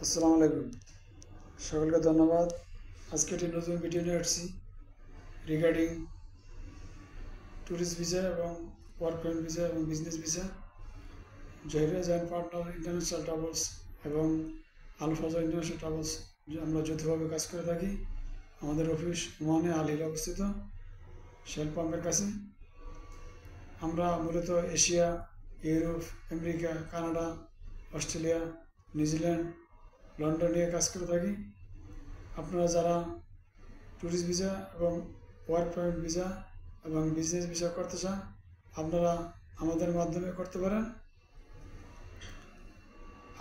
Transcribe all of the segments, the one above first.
আসসালামু আলাইকুম। সকলকে ধন্যবাদ। আজকে একটি নতুন ভিডিও নিয়ে আসছি রিগার্ডিং ট্যুরিস্ট ভিসা এবং ওয়ার্ক পারমিট ভিসা এবং বিজনেস ভিসা। জহিরিয়াজ অ্যান্ড পার্টনার ইন্টারন্যাশনাল ট্রাভেলস এবং আল ফাজর ইন্টারন্যাশনাল ট্রাভেলস আমরা যৌথভাবে কাজ করে থাকি। আমাদের অফিস ওমানে আল হিলে অবস্থিত, শেল পাম্পের কাছে। আমরা মূলত Asia, Europe, America, Canada, Australia, New Zealand, London নিয়ে কাজ করে থাকি। আপনারা যারা ট্যুরিস্ট ভিসা এবং ওয়ার্ক পারমিট ভিসা এবং বিজনেস ভিসা করতে চান, আপনারা আমাদের মাধ্যমে করতে পারেন।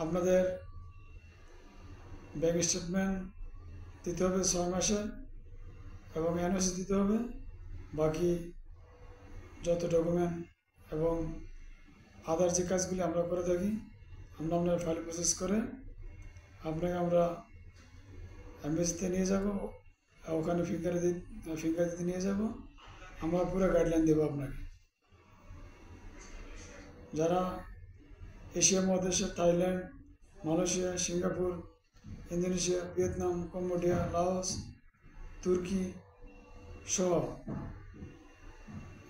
আপনাদের ব্যাংক স্টেটমেন্ট দিতে হবে 6 মাসের এবং এনওসি দিতে হবে। বাকি যত ডকুমেন্ট এবং আদার যে কাজগুলি আমরা করে থাকি, আমরা আপনার ফাইল প্রসেস করে আপনাকে আমরা এমবেসিতে নিয়ে যাব, ওখানে ফিঙ্গার দিতে নিয়ে যাব। আমরা পুরো গাইডলাইন দেবো আপনাকে। যারা এশিয়া মহাদেশে Thailand, Malaysia, Singapore, Indonesia, Vietnam, Cambodia, Laos, তুর্কি সহ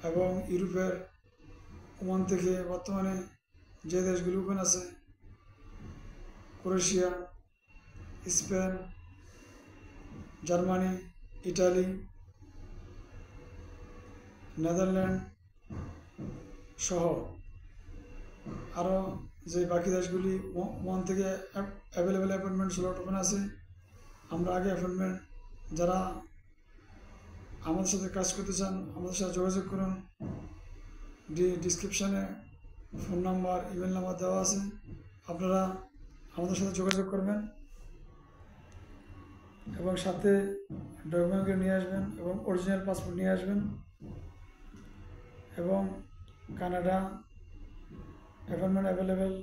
এবং ইউরোপের ওমান থেকে বর্তমানে যে দেশগুলি ওপেন আছে, Croatia, Spain, Germany, Italy, Netherland সহ আরও যে বাকি দেশগুলি ওমান থেকে অ্যাভেলেবেল অ্যাপয়েন্টমেন্ট স্লট ওপেন আছে। আমরা আগে অ্যাপয়েন্টমেন্ট, যারা আমাদের সাথে কাজ করতে চান আমাদের সাথে যোগাযোগ করুন। ডিসক্রিপশানে ফোন নাম্বার, ইমেল নাম্বার দেওয়া আছে, আপনারা আমাদের সাথে যোগাযোগ করবেন এবং সাথে ডকুমেন্টগুলো নিয়ে আসবেন এবং অরিজিনাল পাসপোর্ট নিয়ে আসবেন। এবং Canada appointment available,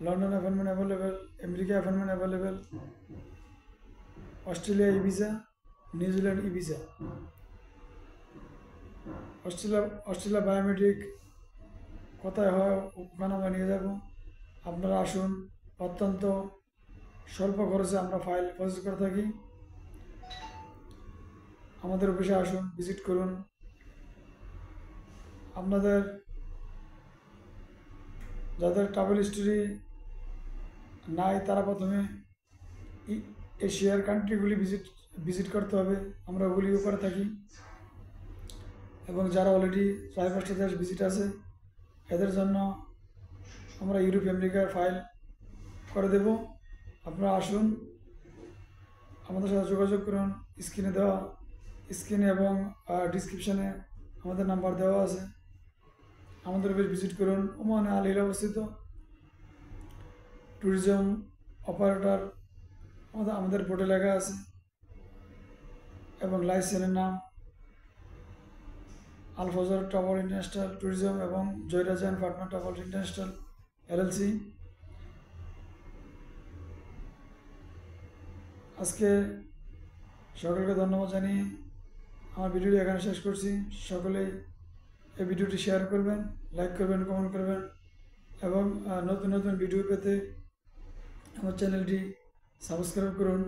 London appointment available, America appointment available, Australia e visa, New Zealand e visa, Australia biometric কোথায় হয় ওখানে আমরা নিয়ে যাব। আপনারা আসুন, অত্যন্ত স্বল্প খরচে আমরা ফাইল প্রসেস করে থাকি। আমাদের অফিসে আসুন, ভিজিট করুন। আপনাদের যাদের ট্রাভেল হিস্টরি নাই, তারা প্রথমে এশিয়ার কান্ট্রিগুলি ভিজিট করতে হবে, আমরা ওগুলিও করে থাকি। এবং যারা অলরেডি 4-5টা দেশ ভিজিট আছে, এদের জন্য আমরা ইউরোপ, আমেরিকার ফাইল করে দেব। আপনারা আসুন, আমাদের সাথে যোগাযোগ করুন। স্ক্রিনে এবং ডিসক্রিপশানে আমাদের নাম্বার দেওয়া আছে। আমাদের অফিস ভিজিট করুন। ওমানে আল হিলে অবস্থিত। ট্যুরিজম অপারেটর আমাদের বোর্ডে লেখা আছে এবং লাইসেন্সের নাম Al Fajr travel international tourism এবং জহিরিয়াজ and partner travel international LLC। আজকে সকলকে ধন্যবাদ জানিয়ে আমার ভিডিওটি এখানে শেষ করছি। সকলেই এই ভিডিওটি শেয়ার করবেন, লাইক করবেন, কমেন্ট করবেন এবং নতুন নতুন ভিডিও পেতে আমার চ্যানেলটি সাবস্ক্রাইব করুন,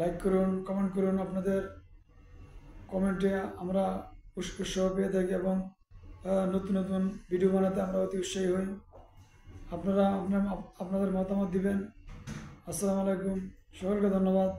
লাইক করুন, কমেন্ট করুন। আপনাদের কমেন্টে আমরা উৎসাহ পেয়ে থাকি এবং নতুন নতুন ভিডিও বানাতে আমরা অতি উৎসাহী হই। আপনারা আপনাদের মতামত দিবেন। আসসালামু আলাইকুম, সকলকে ধন্যবাদ।